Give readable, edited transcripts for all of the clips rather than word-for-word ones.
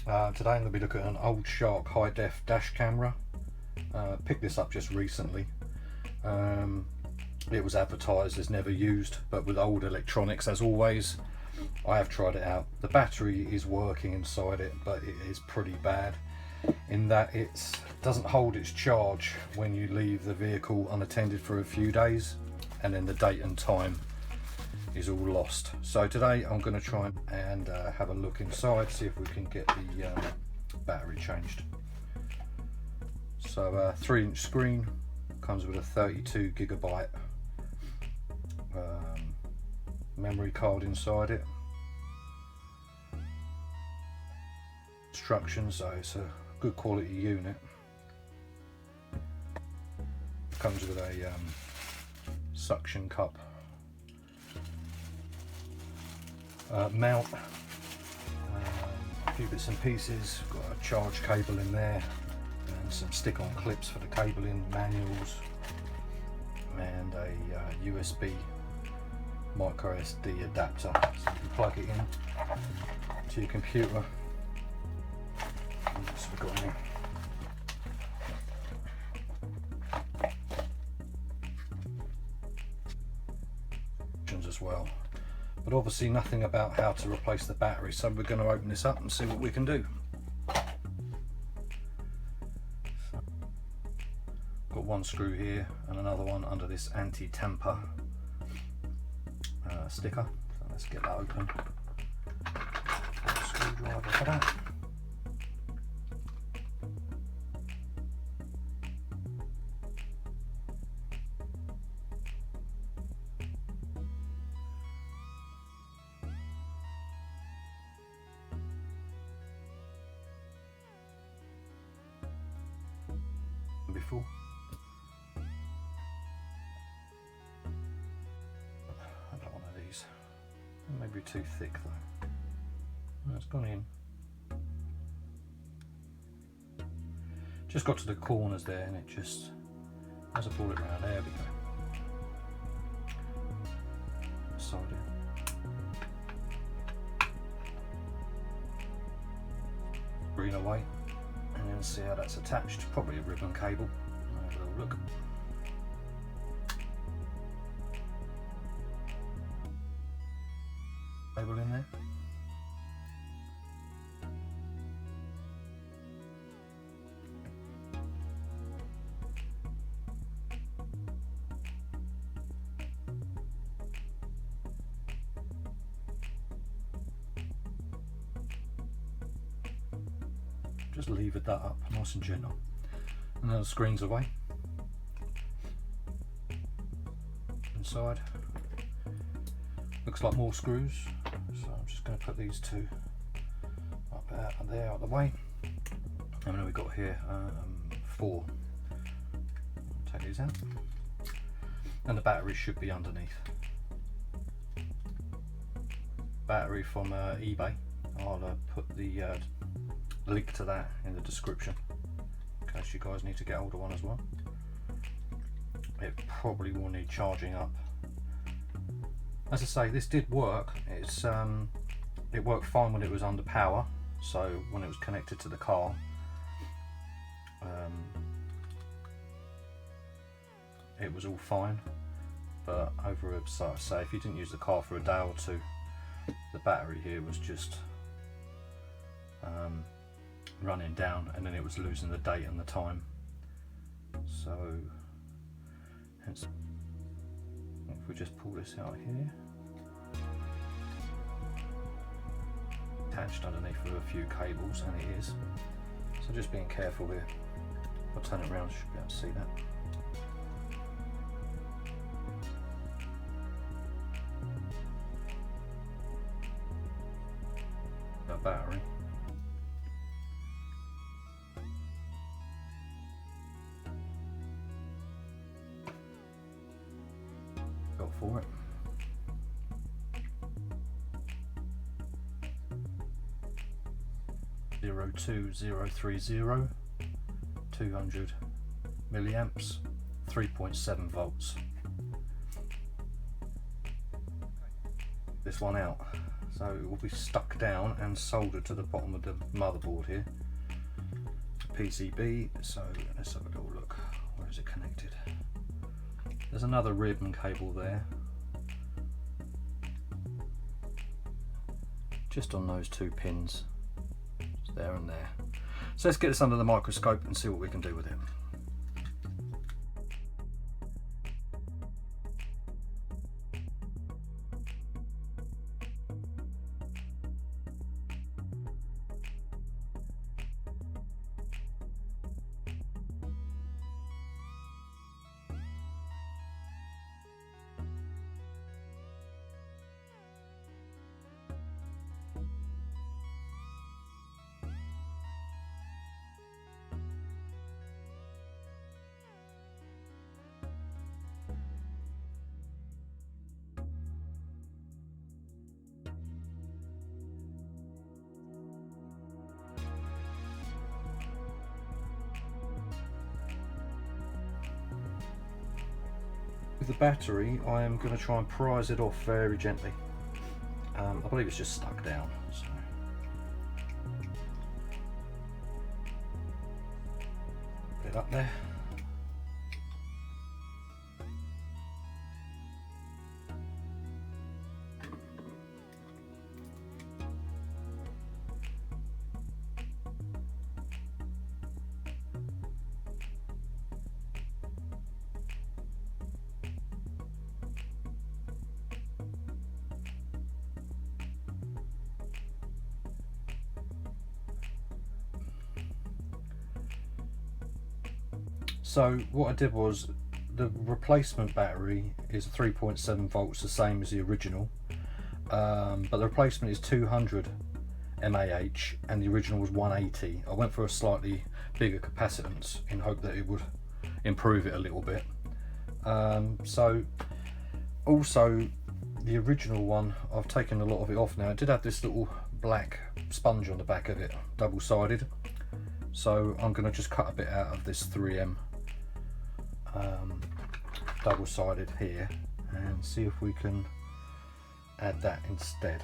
Today I'm going to be looking at an old Shark high def dash camera. Picked this up just recently. It was advertised as never used, but with old electronics, as always, I have tried it out. The battery is working inside it, but it is pretty bad in that it doesn't hold its charge when you leave the vehicle unattended for a few days, and then the date and time is all lost. So today I'm going to try and have a look inside, see if we can get the battery changed. So 3-inch screen, comes with a 32 gigabyte memory card inside it. Instructions, so it's a good quality unit. Comes with a suction cup mount, a few bits and pieces. Got a charge cable in there and some stick-on clips for the cabling, manuals, and a USB micro SD adapter, so you can plug it in to your computer. What else have we got in here? As well, but obviously nothing about how to replace the battery, so we're going to open this up and see what we can do. Got one screw here and another one under this anti-tamper sticker, so let's get that open. Screwdriver for that. Before I don't want one of these, maybe too thick though. It's gone in. Just got to the corners there and it just, as I pull it around, there we go. Side it. Green away. And then see how that's attached. Probably a ribbon cable. Have a little look. Cable in there. Just levered that up nice and gentle, and then the screen's away. Inside looks like more screws, so I'm just going to put these two up out and there out of the way. And then we've got here 4. Take these out, and the battery should be underneath. Battery from eBay. I'll put the link to that in the description in case you guys need to get hold of one as well. It probably will need charging up. As I say, this did work. It worked fine when it was under power, so when it was connected to the car, it was all fine. But over, so I say, if you didn't use the car for a day or two, the battery here was just running down, and then it was losing the date and the time. So hence, if we just pull this out here, attached underneath with a few cables, and it is. So just being careful here. If I turn it around, you should be able to see that. The battery. Got for it. Zero 02030, 200 milliamps, 3.7 volts. This one out. So it will be stuck down and soldered to the bottom of the motherboard here. PCB, so let's have a little look. Where is it connected? There's another ribbon cable there. Just on those two pins. It's there and there. So let's get this under the microscope and see what we can do with it. With the battery, I am going to try and prise it off very gently. I believe it's just stuck down. So. Get it up there. So what I did was, the replacement battery is 3.7 volts, the same as the original, but the replacement is 200 mAh and the original was 180. I went for a slightly bigger capacitance in hope that it would improve it a little bit. So also the original one, I've taken a lot of it off now. It did have this little black sponge on the back of it, double-sided, so I'm going to just cut a bit out of this 3M double-sided here and see if we can add that instead.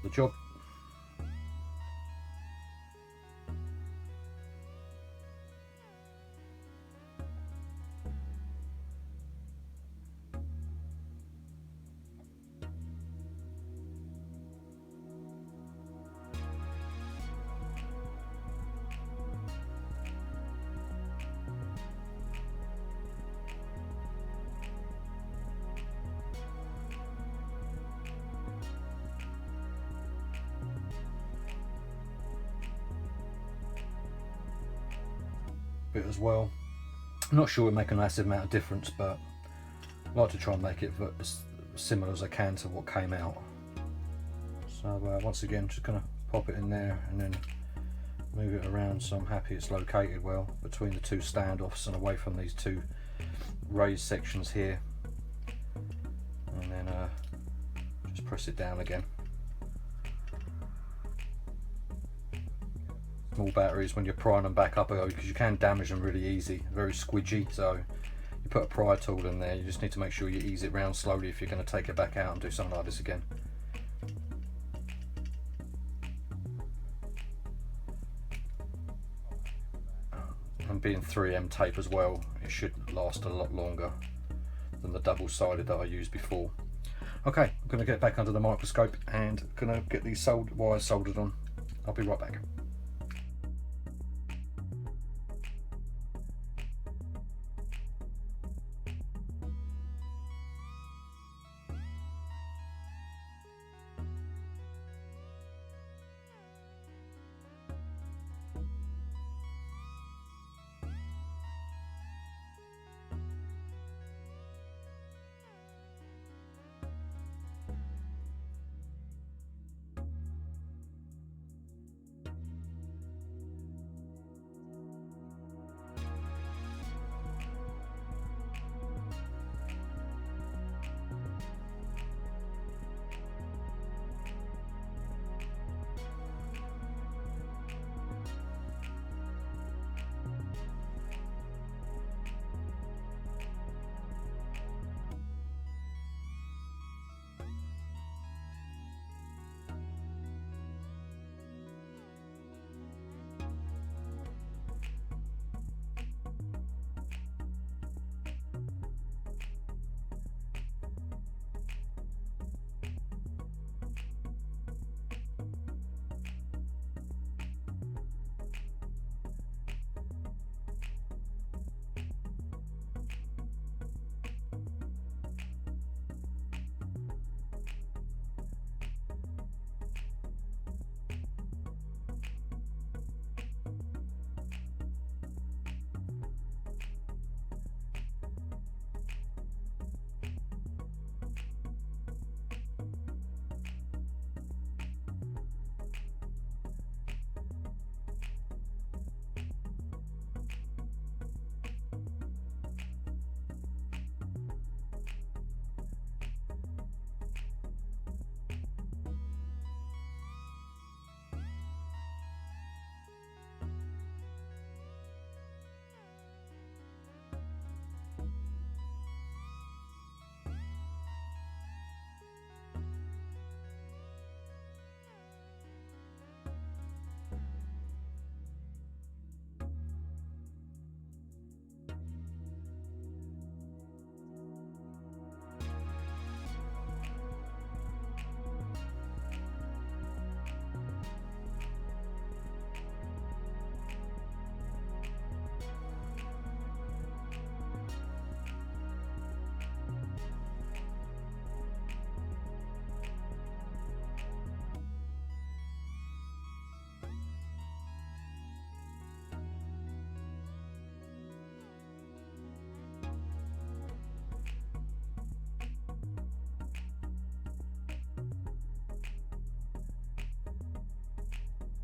The job. Bit as well. I'm not sure it would make a massive amount of difference, but I like to try and make it as similar as I can to what came out. So once again, just gonna pop it in there and then move it around so I'm happy it's located well between the two standoffs and away from these two raised sections here, and then just press it down again. Small batteries, when you're prying them back up, because you can damage them really easy, very squidgy, so you put a pry tool in there, you just need to make sure you ease it round slowly if you're going to take it back out and do something like this again. And being 3M tape as well, it should last a lot longer than the double-sided that I used before. Okay, I'm going to get back under the microscope and going to get these wires soldered on. I'll be right back.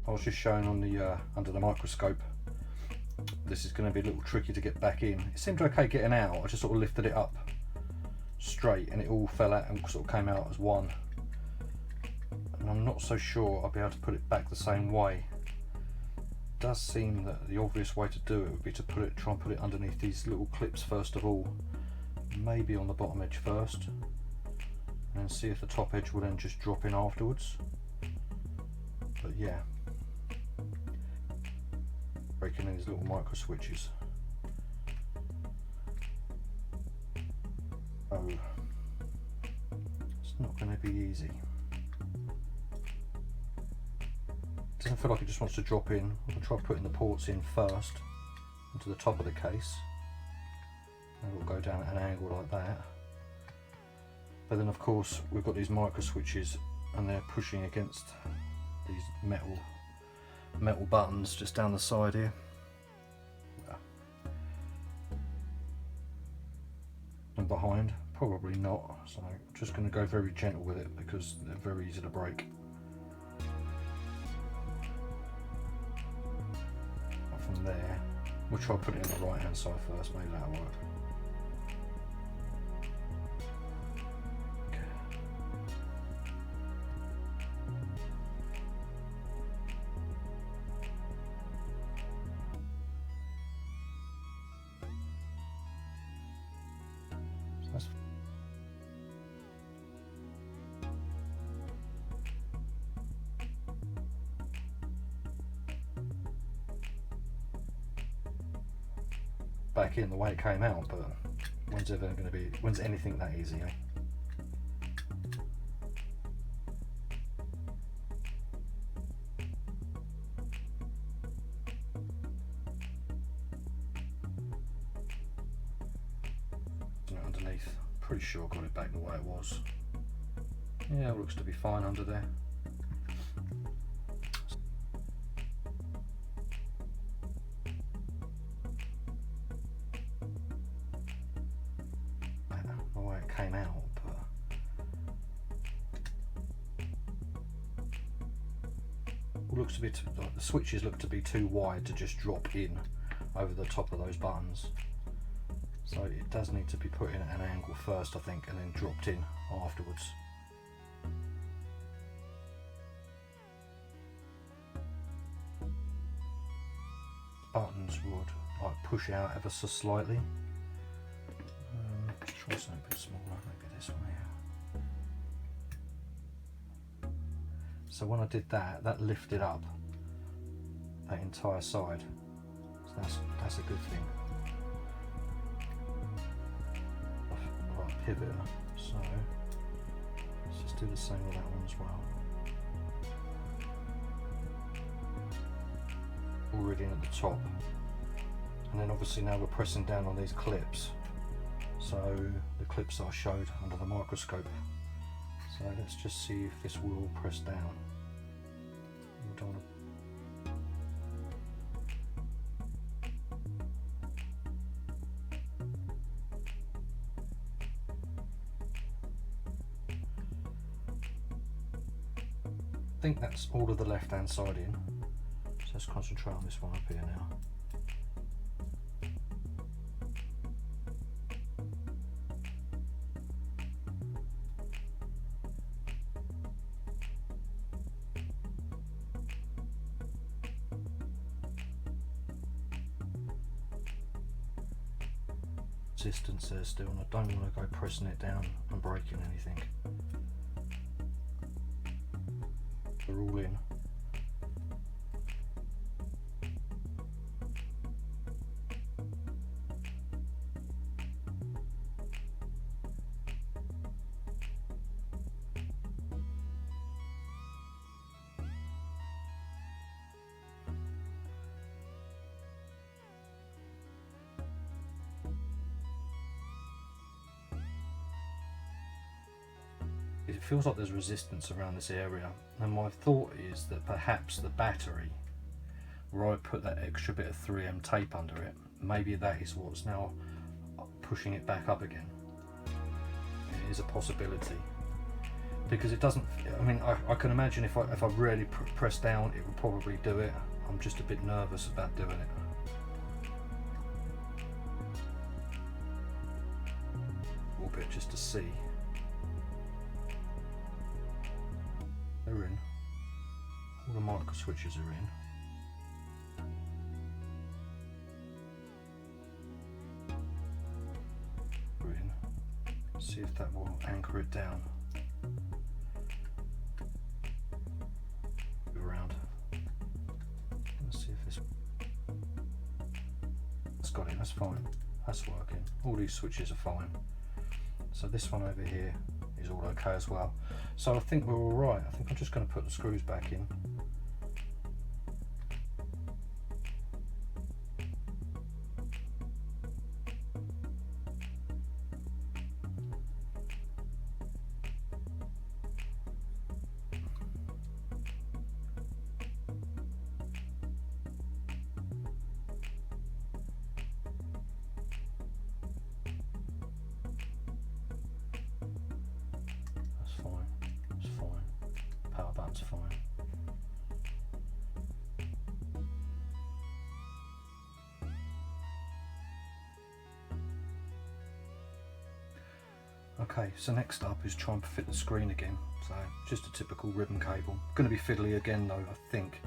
I was just showing on the under the microscope. This is going to be a little tricky to get back in. It seemed okay getting out. I just sort of lifted it up straight and it all fell out and sort of came out as one. And I'm not so sure I'll be able to put it back the same way. It does seem that the obvious way to do it would be to try and put it underneath these little clips first of all. Maybe on the bottom edge first. And see if the top edge will then just drop in afterwards. But yeah. Breaking in these little micro switches. Oh, it's not going to be easy. Doesn't feel like it just wants to drop in. I'm going to try putting the ports in first into the top of the case. And it'll go down at an angle like that. But then of course we've got these micro switches and they're pushing against these metal buttons just down the side here. And behind, probably not, so I'm just going to go very gentle with it because they're very easy to break. From there, we'll try put it in the right hand side first, maybe that'll work. Back in the way it came out, but when's anything that easy, eh? Underneath, pretty sure I got it back the way it was. Yeah, it looks to be fine under there. The way it came out, but it looks to be like the switches look to be too wide to just drop in over the top of those buttons. So it does need to be put in at an angle first, I think, and then dropped in afterwards. Buttons would like push out ever so slightly. Try something a bit smaller, maybe this one here. So when I did that, that lifted up that entire side. So that's a good thing. Right, pivot. So let's just do the same with that one as well. Already in at the top, and then obviously now we're pressing down on these clips. So the clips that I showed under the microscope. So let's just see if this will press down. We don't want I think that's all of the left hand side in. So let's concentrate on this one up here now. Resistance there still, and I don't want to go pressing it down and breaking anything. They're all in. It feels like there's resistance around this area, and my thought is that perhaps the battery, where I put that extra bit of 3M tape under it, maybe that is what's now pushing it back up again. It is a possibility. because it doesn't, I mean, I can imagine if I really press down, it would probably do it. I'm just a bit nervous about doing it. A little bit just to see. They're in. All the micro switches are in. We're in. See if that will anchor it down. Move around. Let's see if this. That's got it. That's fine. That's working. All these switches are fine. So this one over here is all okay as well. So I think we're all right. I think I'm just going to put the screws back in. Power button's fine. Okay, so next up is trying to fit the screen again. So just a typical ribbon cable. Going to be fiddly again though, I think,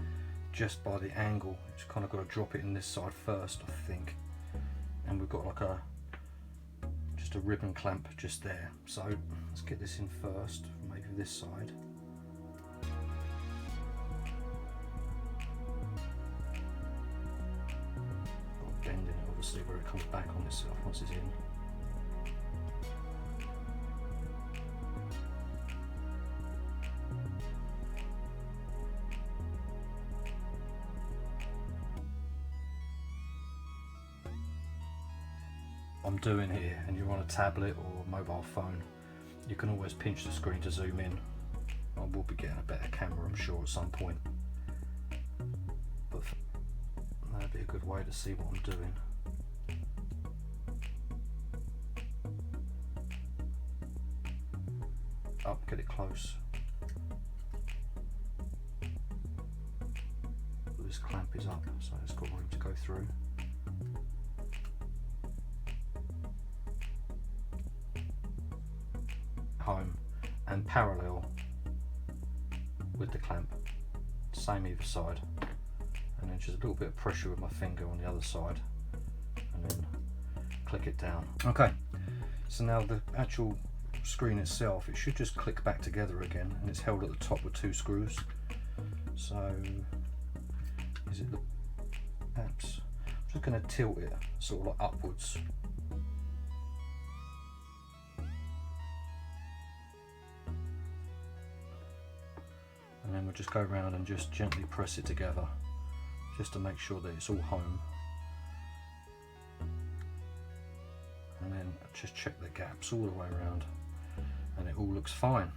just by the angle. It's kind of got to drop it in this side first, I think. And we've got like just a ribbon clamp just there. So let's get this in first, maybe this side. Bending it obviously where it comes back on itself once it's in. I'm doing here, and you're on a tablet or mobile phone, you can always pinch the screen to zoom in. I will be getting a better camera, I'm sure, at some point, but that'd be a good way to see what I'm doing. Up, get it close. This clamp is up, so it's got room to go through. Home and parallel with the clamp, same either side, and then just a little bit of pressure with my finger on the other side, and then click it down. Okay, so now the actual screen itself, it should just click back together again, and it's held at the top with 2 screws. So is it the perhaps I'm just going to tilt it sort of like upwards. And then we'll just go around and just gently press it together, just to make sure that it's all home. And then just check the gaps all the way around, and it all looks fine.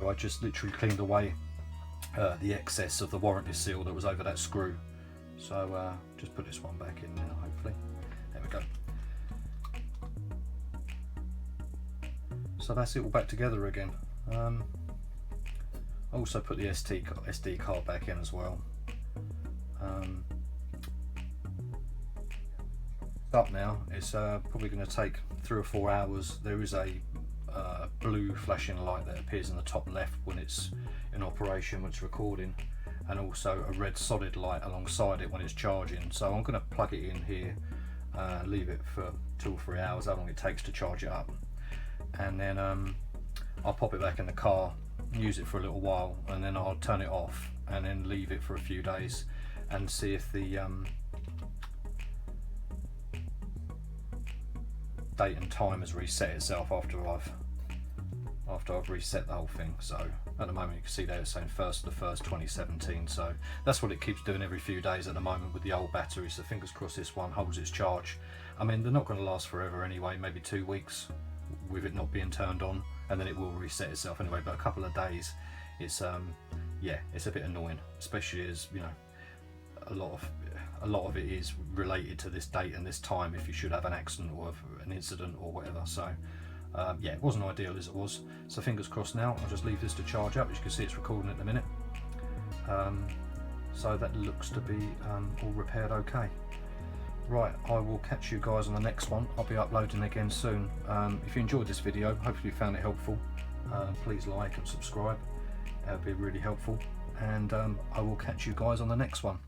I just literally cleaned away the excess of the warranty seal that was over that screw. So just put this one back in now, hopefully. There we go. So that's it all back together again. I also put the SD card back in as well. Up now, it's probably going to take 3 or 4 hours. There is a blue flashing light that appears in the top left when it's in operation, when it's recording, and also a red solid light alongside it when it's charging. So I'm going to plug it in here, leave it for 2 or 3 hours, how long it takes to charge it up, and then I'll pop it back in the car, use it for a little while, and then I'll turn it off and then leave it for a few days and see if the date and time has reset itself after I've after I've reset the whole thing. So at the moment you can see there it's saying 1st of the 1st 2017, so that's what it keeps doing every few days at the moment with the old battery. So fingers crossed this one holds its charge. I mean, they're not going to last forever anyway, maybe 2 weeks with it not being turned on, and then it will reset itself anyway, but a couple of days, it's yeah, it's a bit annoying, especially as, you know, a lot of it is related to this date and this time if you should have an accident or an incident or whatever. So yeah, it wasn't ideal as it was, so fingers crossed now. I'll just leave this to charge up. As you can see, it's recording at the minute, so that looks to be all repaired okay. Right, I will catch you guys on the next one. I'll be uploading again soon. If you enjoyed this video, hopefully you found it helpful, please like and subscribe, it would be really helpful, and I will catch you guys on the next one.